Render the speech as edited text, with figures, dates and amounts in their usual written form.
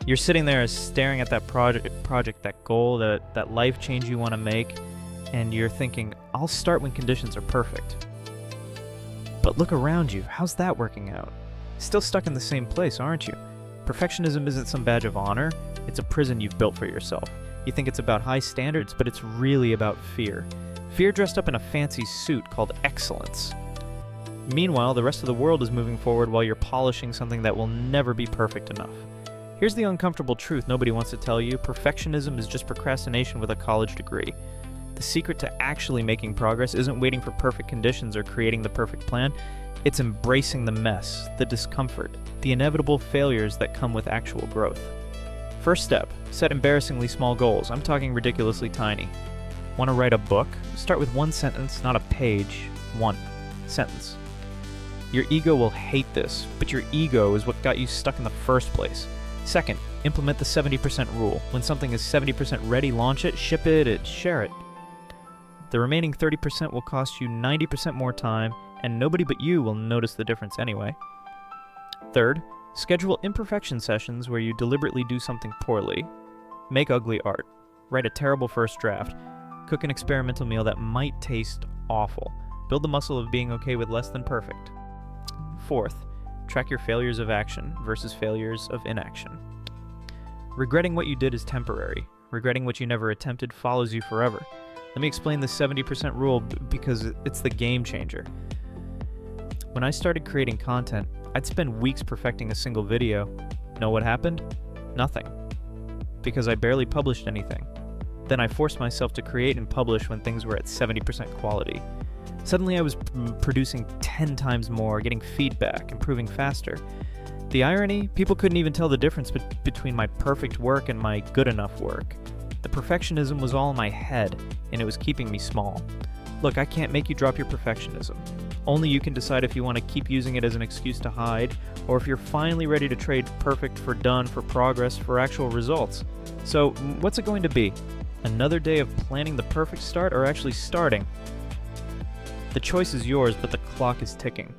You're sitting there staring at that project, that goal, that life change you want to make, and you're thinking, I'll start when conditions are perfect. But look around you. How's that working out? Still stuck in the same place, aren't you? Perfectionism isn't some badge of honor. It's a prison you've built for yourself. You think it's about high standards, but it's really about fear. Fear dressed up in a fancy suit called excellence. Meanwhile, the rest of the world is moving forward while you're polishing something that will never be perfect enough. Here's the uncomfortable truth nobody wants to tell you. Perfectionism is just procrastination with a college degree. The secret to actually making progress isn't waiting for perfect conditions or creating the perfect plan. It's embracing the mess, the discomfort, the inevitable failures that come with actual growth. First step, set embarrassingly small goals. I'm talking ridiculously tiny. Want to write a book? Start with one sentence, not a page. One sentence. Your ego will hate this, but your ego is what got you stuck in the first place. Second, implement the 70% rule. When something is 70% ready, launch it, ship it, and share it. The remaining 30% will cost you 90% more time, and nobody but you will notice the difference anyway. Third, schedule imperfection sessions where you deliberately do something poorly. Make ugly art. Write a terrible first draft. Cook an experimental meal that might taste awful. Build the muscle of being okay with less than perfect. Fourth, track your failures of action versus failures of inaction. Regretting what you did is temporary. Regretting what you never attempted follows you forever. Let me explain the 70% rule because it's the game changer. When I started creating content, I'd spend weeks perfecting a single video. Know what happened? Nothing. Because I barely published anything. Then I forced myself to create and publish when things were at 70% quality. Suddenly I was producing 10 times more, getting feedback, improving faster. The irony? People couldn't even tell the difference between my perfect work and my good enough work. The perfectionism was all in my head, and it was keeping me small. Look, I can't make you drop your perfectionism. Only you can decide if you want to keep using it as an excuse to hide, or if you're finally ready to trade perfect for done, for progress, for actual results. So, what's it going to be? Another day of planning the perfect start, or actually starting? The choice is yours, but the clock is ticking.